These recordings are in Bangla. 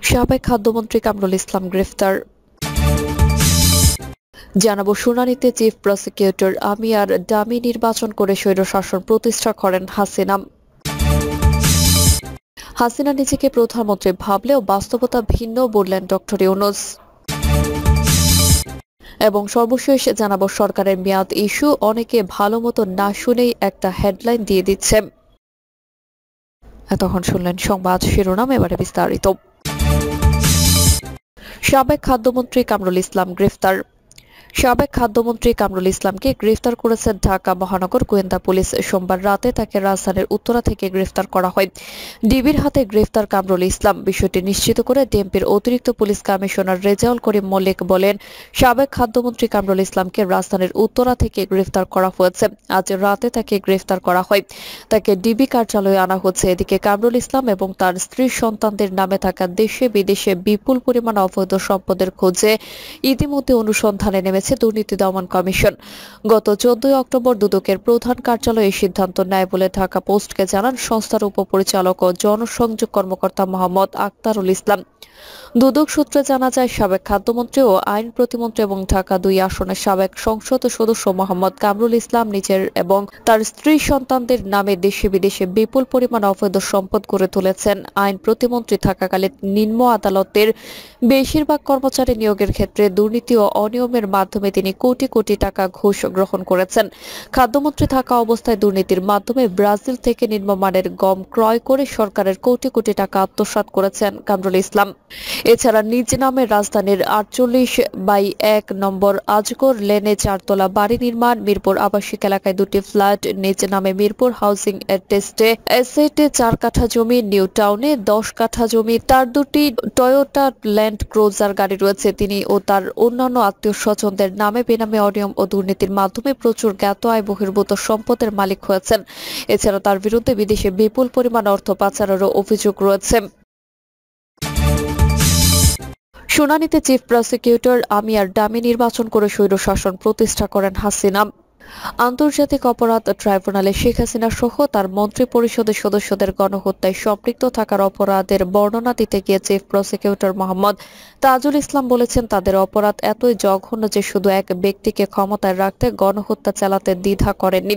সাবেক খাদ্যমন্ত্রী কামরুল ইসলাম গ্রেফতার। জানাবো শুনানিতে চিফ প্রসিকিউটর আমিয়ার ডামি নির্বাচন করে স্বৈরশাসন প্রতিষ্ঠা করেন হাসিনা। হাসিনা নিজেকে প্রধানমন্ত্রী ভাবলেও বাস্তবতা ভিন্ন বললেন ডক্টর ইউনূস। এবং সর্বশেষ জানাবো সরকারের মেয়াদ ইস্যু অনেকে ভালো মতো না শুনেই একটা হেডলাইন দিয়ে দিচ্ছে। এতক্ষণ শুনলেন সংবাদ শিরোনাম, এবারে বিস্তারিত। সাবেক খাদ্যমন্ত্রী কামরুল ইসলাম গ্রেফতার। সাবেক খাদ্যমন্ত্রী কামরুল ইসলামকে গ্রেফতার করেছে ঢাকা মহানগর গোয়েন্দা পুলিশ। সোমবার রাতে তাকে রাজধানীর উত্তরা থেকে গ্রেফতার করা হয়। ডিবির হাতে গ্রেফতার কামরুল ইসলাম। বিষয়টি নিশ্চিত করে ডিএমপির অতিরিক্ত পুলিশ কমিশনার রেজাউল করিম মল্লিক বলেন, সাবেক খাদ্যমন্ত্রী কামরুল ইসলামকে রাজধানীর উত্তরা থেকে গ্রেফতার করা হয়েছে। আজ রাতে তাকে গ্রেফতার করা হয়। তাকে ডিবি কার্যালয়ে আনা হচ্ছে। এদিকে কামরুল ইসলাম এবং তার স্ত্রী সন্তানদের নামে থাকা দেশে বিদেশে বিপুল পরিমাণ অবৈধ সম্পদের খোঁজে ইতিমধ্যে অনুসন্ধানে নেমেছে দুর্নীতি দমন কমিশন। গত 14 অক্টোবর দুদকের প্রধান কার্যালয়ে এই সিদ্ধান্ত নেয় বলে ঢাকা পোস্টকে জানান সংস্থার উপপরিচালক ও জনসংযোগ কর্মকর্তা মোহাম্মদ আক্তারুল ইসলাম। দুদক সূত্রে জানা যায়, সাবেক খাদ্যমন্ত্রী ও আইন প্রতিমন্ত্রী এবং ঢাকা 2 আসনের সাবেক সংসদ সদস্য মোহাম্মদ কামরুল ইসলাম নিজের এবং তার স্ত্রী সন্তানদের নামে দেশে বিদেশে বিপুল পরিমাণ অবৈধ সম্পদ গড়ে তুলেছেন। আইন প্রতিমন্ত্রী থাকাকালে নিম্ন আদালতের বেশিরভাগ কর্মচারী নিয়োগের ক্ষেত্রে দুর্নীতি ও অনিয়মের মাধ্যমে তিনি কোটি কোটি টাকা ঘুষ গ্রহণ করেছেন। খাদ্যমন্ত্রী থাকা অবস্থায় দুর্নীতির মাধ্যমে ব্রাজিল থেকে নিম্নমানের গম ক্রয় করে সরকারের কোটি কোটি টাকা আত্মসাৎ করেছেন কামরুল ইসলাম। এছাড়া নিজ নামে রাজধানীর 48/1 নম্বর আজগর লেনে 4 তলা বাড়ি নির্মাণ, মিরপুর আবাসিক এলাকায় 2টি ফ্ল্যাট, নিজ নামে মিরপুর হাউজিং এস্টেটে 4 কাঠা জমি, নিউ টাউনে 10 কাঠা জমি, তার 2টি টয়োটা ল্যান্ড ক্রুজার গাড়ি রয়েছে। তিনি ও তার অন্যান্য আত্মীয় স্বজনদের নামে বেনামে অনিয়ম ও দুর্নীতির মাধ্যমে প্রচুর জ্ঞাত আয় বহির্ভূত সম্পদের মালিক হয়েছেন। এছাড়া তার বিরুদ্ধে বিদেশে বিপুল পরিমাণ অর্থ পাচারেরও অভিযোগ রয়েছে। শুনানিতে চিফ প্রসিকিউটর আমিয়ার ডামি নির্বাচন করে স্বৈরশাসন প্রতিষ্ঠা করেন হাসিনা। আন্তর্জাতিক অপরাধ ট্রাইব্যুনালে শেখ হাসিনা সহ তার মন্ত্রী পরিষদের সদস্যদের গণহত্যায় সম্পৃক্ত থাকার অপরাধের বর্ণনা দিতে গিয়ে চিফ প্রসিকিউটর মোহাম্মদ তাজুল ইসলাম বলেছেন, তাদের অপরাধ এতই জঘন্য যে শুধু এক ব্যক্তিকে ক্ষমতায় রাখতে গণহত্যা চালাতে দ্বিধা করেননি,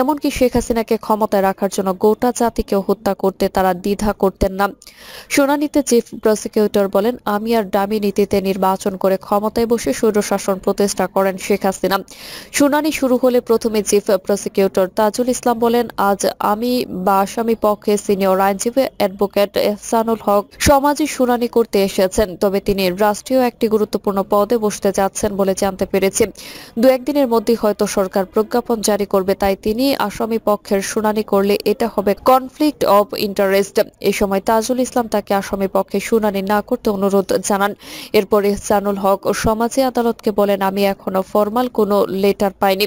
এমনকি শেখ হাসিনাকে ক্ষমতায় রাখার জন্য গোটা জাতিকে হত্যা করতে তারা দ্বিধা করতেন না। শুনানিতে চিফ প্রসিকিউটর বলেন, আমিয়ার ডামি নীতিতে নির্বাচন করে ক্ষমতায় বসে স্বৈরশাসন প্রতিষ্ঠা করেন শেখ হাসিনা। শুনানি শুরু হলে প্রথমে চিফ প্রসিকিউটর তাজুল ইসলাম বলেন, আজ আমি বা আসামি পক্ষে সিনিয়র আইনজীবী অ্যাডভোকেট এহসানুল হক সমাজী শুনানি করতে এসেছেন, তবে তিনি রাষ্ট্রীয় একটি গুরুত্বপূর্ণ পদে বসতে যাচ্ছেন বলে জানতে পেরেছি। 2-1 দিনের মধ্যে হয়তো সরকার প্রজ্ঞাপন জারি করবে, তাই তিনি আসামি পক্ষের শুনানি করলে এটা হবে কনফ্লিক্ট অব ইন্টারেস্ট। এ সময় তাজুল ইসলাম তাকে আসামি পক্ষে শুনানি না করতে অনুরোধ জানান। এরপর এহসানুল হক সমাজী আদালতকে বলেন, আমি এখনো ফরমাল কোনো লেটার পাইনি,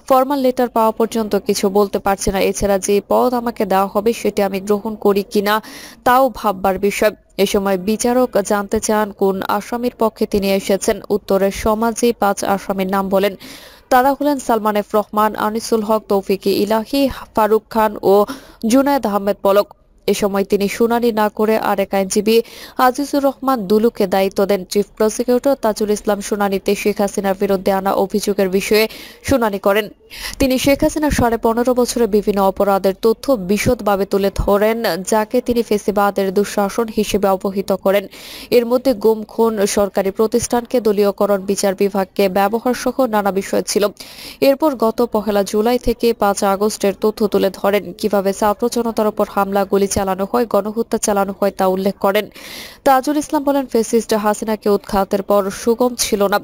ফরমাল লেটার পাওয়া পর্যন্ত কিছু বলতে পারছি না। এছাড়া যে পদ আমাকে দেওয়া হবে সেটি আমি গ্রহণ করি কিনা তাও ভাববার বিষয়। এ সময় বিচারক জানতে চান কোন আসামির পক্ষে তিনি এসেছেন। উত্তরে সমাজী 5 আসামির নাম বলেন। তারা হলেন সালমান এফ রহমান, আনিসুল হক, তৌফিকে ইলাহি, ফারুক খান ও জুনায়েদ আহমেদ পলক। এ সময় তিনি শুনানি না করে আরেক আইনজীবী আজিজুর রহমান দুলুকে দায়িত্ব দেন। চিফ প্রসিকিউটর তাজুল ইসলাম শুনানিতে শেখ হাসিনার বিরুদ্ধে আনা অভিযোগের বিষয়ে শুনানি করেন। তিনি শেখ হাসিনার 15.5 বছরের বিভিন্ন অপরাধের তথ্য বিশদভাবে তুলে ধরেন, যাকে তিনি ফেসিবাদের দুঃশাসন হিসেবে অবহিত করেন। এর মধ্যে গুম, খুন, সরকারি প্রতিষ্ঠানকে দলীয়করণ, বিচার বিভাগকে ব্যবহার সহ নানা বিষয় ছিল। এরপর গত 1 জুলাই থেকে 5 আগস্টের তথ্য তুলে ধরেন। কিভাবে ছাত্র জনতার উপর হামলা, গুলি চালানো হয়, গণহত্যা চালানো হয় তা উল্লেখ করেন। তাজুল ইসলাম বলেন, ফ্যাসিস্ট হাসিনাকে উৎখাতের পর সুগম ছিল না।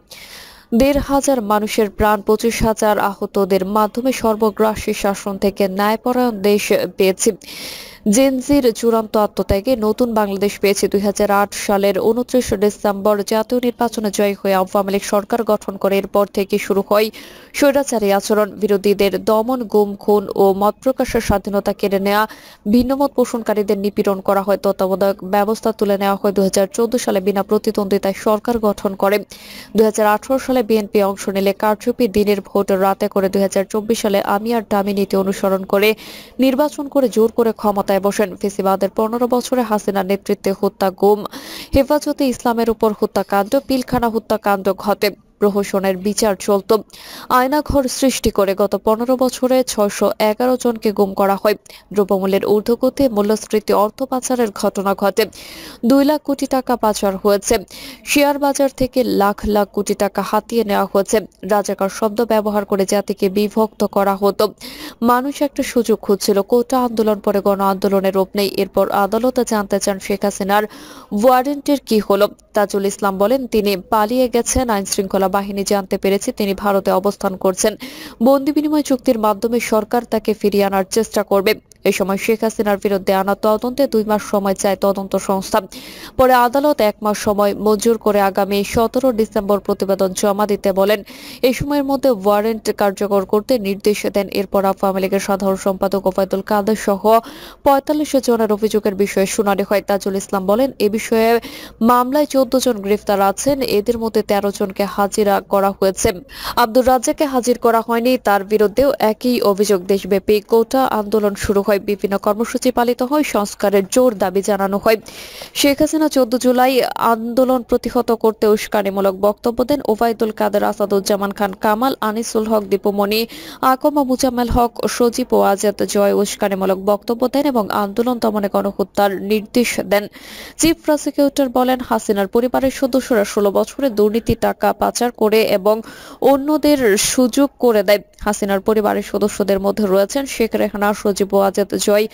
1,500 মানুষের প্রাণ, 25,000 আহতদের মাধ্যমে সর্বগ্রাসী শাসন থেকে ন্যায়পরায়ণ দেশ পেয়েছি। জেনজির চূড়ান্ত আত্মত্যাগে নতুন বাংলাদেশ পেয়েছে। 2008 সালের 29 ডিসেম্বর জাতীয় নির্বাচনে জয়ী হয়ে আওয়ামী লীগ সরকার গঠন করে। এরপর থেকে শুরু হয় স্বৈরাচারী আচরণ, বিরোধীদের দমন, গুম, খুন ও মত প্রকাশের স্বাধীনতা কেড়ে নেওয়া, ভিন্নমত পোষণকারীদের নিপীড়ন করা হয়, তত্ত্বাবধায়ক ব্যবস্থা তুলে নেওয়া হয়। 2014 সালে বিনা প্রতিদ্বন্দ্বিতায় সরকার গঠন করে। 2018 সালে বিএনপি অংশ নিলে কারচুপি, দিনের ভোট রাতে করে 2024 সালে আমিয়ার ডামি নীতি অনুসরণ করে নির্বাচন করে জোর করে ক্ষমতায় ক্ষমতায় বসেন। ফেসিবাদের 15 বছরে হাসিনার নেতৃত্বে হত্যা, গুম, হেফাজতে ইসলামের উপর হত্যাকাণ্ড, পিলখানা হত্যাকাণ্ড ঘটে। প্রহসনের বিচার চলত। আয়নাঘর সৃষ্টি করে গত 15 বছরে 611 জনকে গুম করা হয়। দ্রব্যমূল্যের ঊর্ধ্বগতি, মূল্যস্ফীতি, অর্থ পাচারের ঘটনা ঘটে। 2 লাখ কোটি টাকা পাচার হয়েছে। শেয়ার বাজার থেকে লাখ লাখ কোটি টাকা হাতিয়ে নেওয়া হয়েছে। রাজাকার শব্দ ব্যবহার করে জাতিকে বিভক্ত করা হতো। মানুষ একটা সুযোগ খুঁজছিল। কোটা আন্দোলন পরে গণ আন্দোলনের রূপ নেই। এরপর আদালতে জানতে চান শেখ হাসিনার ওয়ারেন্টের কি হলো। তাজুল ইসলাম বলেন, তিনি পালিয়ে গেছেন। আইন শৃঙ্খলা বাহিনী জানতে পেরেছে তিনি ভারতে অবস্থান করছেন। বন্দি বিনিময় চুক্তির মাধ্যমে সরকার তাকে ফিরিয়ে আনার চেষ্টা করবে। এ সময় শেখ হাসিনার বিরুদ্ধে আনা তদন্তে 2 মাস সময় চায় তদন্ত সংস্থা। পরে আদালত 1 মাস সময় মঞ্জুর করে আগামী 17 ডিসেম্বর প্রতিবেদন জমা দিতে বলেন। এই সময়ের মধ্যে ওয়ারেন্ট কার্যকর করতে নির্দেশ দেন। এরপর আওয়ামী লীগের সাধারণ সম্পাদক ওবায়দুল কাদের সহ 45 জনের অভিযোগের বিষয়ে শুনানি হয়। তাজুল ইসলাম বলেন, এ বিষয়ে মামলায় 14 জন গ্রেফতার আছেন। এদের মধ্যে 13 জনকে হাজিরা করা হয়েছে। আব্দুর রাজ্জাককে হাজির করা হয়নি। তার বিরুদ্ধেও একই অভিযোগ। দেশব্যাপী কোটা আন্দোলন শুরু হয়। বিভিন্ন কর্মসূচি পালিত হয়। সংস্কারের জোর দাবি জানানো হয়। শেখ হাসিনা 14 জুলাই আন্দোলন প্রতিহত করতে উস্কানিমূলক বক্তব্য দেন। ওবায়দুল কাদের, আসাদুজ্জামান খান কামাল, আনিসুল হক, দীপুমণি, আকমা, মুজাম্মেল হক, সজীব ও আজাদ জয় উস্কানিমূলক বক্তব্য দেন এবং আন্দোলন দমনে গণহত্যার নির্দেশ দেন। চিফ প্রসিকিউটর বলেন, হাসিনার পরিবারের সদস্যরা 16 বছরে দুর্নীতি, টাকা পাচার করে এবং অন্যদের সুযোগ করে দেয়। হাসিনার পরিবারের সদস্যদের মধ্যে রয়েছেন শেখ রেহানা, সজীব ওয়াজেদ জয়,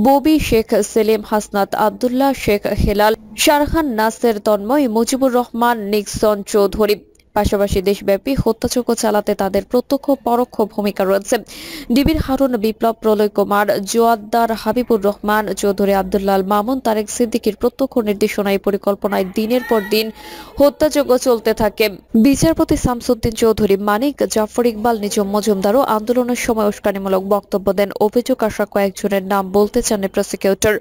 ববি, শেখ সেলিম, হাসনাত আব্দুল্লাহ, শেখ হেলাল, শারখান, নাসের তন্ময়, মুজিবুর রহমান, নিক্সন চৌধুরী। পাশাপাশি দেশব্যাপী হত্যাযজ্ঞ চালাতে তাদের প্রত্যক্ষ পরোক্ষ ভূমিকা রয়েছে। ডিবির হারুন, বিপ্লব, প্রলয় কুমার, জোয়াদ্দার, হাবিবুর রহমান চৌধুরী, আব্দুল্লাহ মামুন, তারেক সিদ্দিকীর প্রত্যক্ষ নির্দেশনায় পরিকল্পনায় দিনের পর দিন হত্যাযজ্ঞ চলতে থাকে। বিচারপতি শামসুদ্দিন চৌধুরী, মানিক, জাফর ইকবাল, নিজম মজুমদারও আন্দোলনের সময় উস্কানিমূলক বক্তব্য দেন। অভিযোগ আসা কয়েকজনের নাম বলতে চান প্রসিকিউটর।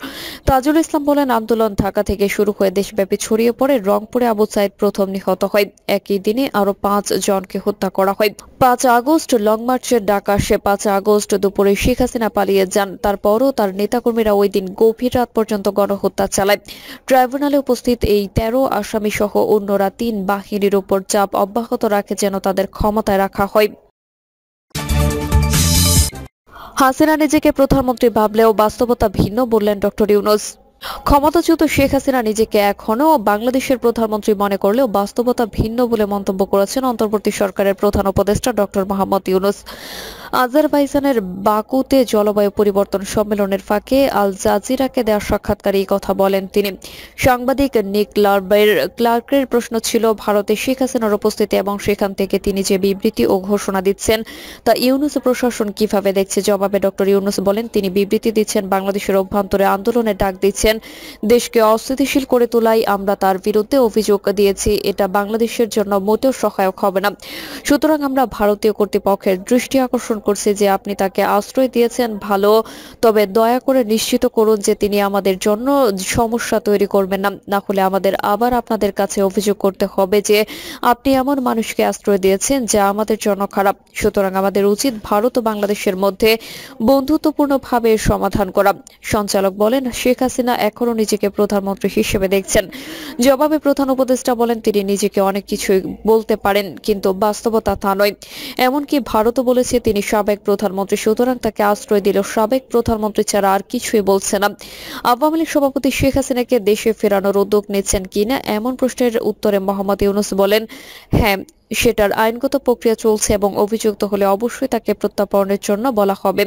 তাজুল ইসলাম বলেন, আন্দোলন ঢাকা থেকে শুরু হয়ে দেশব্যাপী ছড়িয়ে পড়ে। রংপুরে আবু সাইদ প্রথম নিহত হয়। একই দিনে আরো 5 জনকে হত্যা করা হয়। 5 আগস্ট লং মার্চের ডাক আসে। 5 আগস্ট দুপুরে শেখ হাসিনা পালিয়ে যান। তারপরও তার নেতাকর্মীরা ওই দিন গভীর রাত পর্যন্ত গণহত্যা চালায়। ট্রাইব্যুনালে উপস্থিত এই 13 আসামি সহ অন্যরা 3 বাহিনীর উপর চাপ অব্যাহত রাখে যেন তাদের ক্ষমতায় রাখা হয়। হাসিনা নিজেকে প্রধানমন্ত্রী ভাবলেও বাস্তবতা ভিন্ন বললেন ডক্টর ইউনূস। ক্ষমতাচ্যুত শেখ হাসিনা নিজেকে এখনো বাংলাদেশের প্রধানমন্ত্রী মনে করলেও বাস্তবতা ভিন্ন বলে মন্তব্য করেছেন অন্তর্বর্তী সরকারের প্রধান উপদেষ্টা ডক্টর মোহাম্মদ ইউনূস। আজারবাইজানের বাকুতে জলবায়ু পরিবর্তন সম্মেলনের ফাঁকে আল জাজিরাকে দেওয়া সাক্ষাৎকারে এই কথা বলেন তিনি। সাংবাদিক নিক ক্লার্কের প্রশ্ন ছিল, ভারতে শেখ হাসিনার উপস্থিতি এবং সেখান থেকে তিনি যে বিবৃতি ও ঘোষণা দিচ্ছেন তা ইউনূস প্রশাসন কিভাবে দেখছে। জবাবে ডক্টর ইউনূস বলেন, তিনি বিবৃতি দিচ্ছেন, বাংলাদেশের অভ্যন্তরে আন্দোলনের ডাক দিচ্ছেন, দেশকে অস্থিতিশীল করে তোলাই আমরা তার বিরুদ্ধে অভিযোগ দিয়েছি। এটা বাংলাদেশের জন্য মোটেও সহায়ক হবে না। সুতরাং আমরা ভারতীয় কর্তৃপক্ষের দৃষ্টি আকর্ষণ করছি যে আপনি তাকে আশ্রয় দিয়েছেন ভালো, তবে দয়া করে নিশ্চিত করুন যে তিনি আমাদের জন্য সমস্যা তৈরি করবেন না। না হলে আমাদের আবার আপনাদের কাছে অভিযোগ করতে হবে যে আপনি এমন মানুষকে আশ্রয় দিয়েছেন যা আমাদের জন্য খারাপ। সুতরাং আমাদের উচিত ভারত ও বাংলাদেশের মধ্যে বন্ধুত্বপূর্ণভাবে সমাধান করা। সঞ্চালক বলেন, শেখ হাসিনা এখনো নিজেকে প্রধানমন্ত্রী হিসেবে দেখছেন। জবাবে প্রধান উপদেষ্টা বলেন, তিনি নিজেকে অনেক কিছুই বলতে পারেন, কিন্তু বাস্তবতা তা নয়। এমনকি ভারতও বলেছে তিনি সাবেক প্রধানমন্ত্রী, সুতরাং তাকে আশ্রয় দিল সাবেক প্রধানমন্ত্রী ছাড়া আর কিছুই বলছে না। আওয়ামী লীগ সভাপতি শেখ হাসিনাকে দেশে ফেরানোর উদ্যোগ নিচ্ছেন কিনা এমন প্রশ্নের উত্তরে মোহাম্মদ ইউনূস বলেন, হ্যাঁ, সেটার আইনগত প্রক্রিয়া চলছে এবং অভিযুক্ত হলে অবশ্যই তাকে প্রত্যর্পণের জন্য বলা হবে।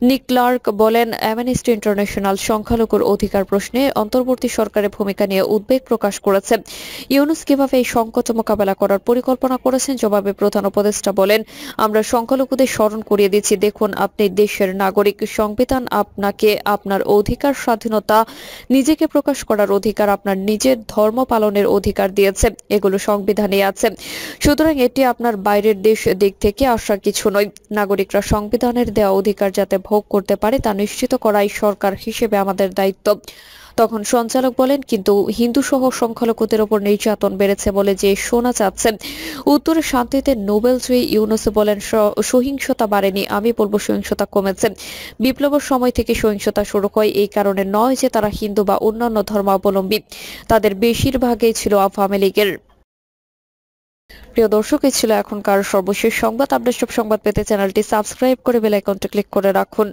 নিক ক্লার্ক বলেন, অ্যামনেস্টি ইন্টারন্যাশনাল সংখ্যালঘুর অধিকার প্রশ্নে অন্তর্বর্তী সরকারের ভূমিকা নিয়ে উদ্বেগ প্রকাশ করেছে। ইউনূস কিভাবে এই সংকট মোকাবেলা করার পরিকল্পনা করেছেন। জবাবে প্রধান উপদেষ্টা বলেন, আমরা সংখ্যালঘুদের স্মরণ করিয়ে দিচ্ছি, দেখুন আপনি দেশের নাগরিক, সংবিধান আপনাকে আপনার অধিকার, স্বাধীনতা, নিজেকে প্রকাশ করার অধিকার, আপনার নিজের ধর্ম পালনের অধিকার দিয়েছে, এগুলো সংবিধানে আছে। সুতরাং এটি আপনার বাইরের দিক থেকে আসা কিছু নয়। নাগরিকরা সংবিধানের দেওয়া অধিকার যাতে ভোগ করতে পারে তা নিশ্চিত করাই সরকার হিসেবে আমাদের দায়িত্ব। তখন সঞ্চালক বলেন, কিন্তু হিন্দু সহ সংখ্যালঘুদের ওপর নির্যাতন বেড়েছে বলে যে শোনা যাচ্ছে। উত্তরে শান্তিতে নোবেলজয়ী ইউনূস বলেন, সহিংসতা বাড়েনি, আমি বলবো সহিংসতা কমেছে। বিপ্লবের সময় থেকে সহিংসতা শুরু হয় এই কারণে নয় যে তারা হিন্দু বা অন্যান্য ধর্মাবলম্বী, তাদের বেশিরভাগই ছিল আওয়ামী লীগের। প্রিয় দর্শক, এই ছিল এখনকার সর্বশেষ সংবাদ। আপডেট সব সংবাদ পেতে চ্যানেলটি সাবস্ক্রাইব করে বেল আইকনটি ক্লিক করে রাখুন।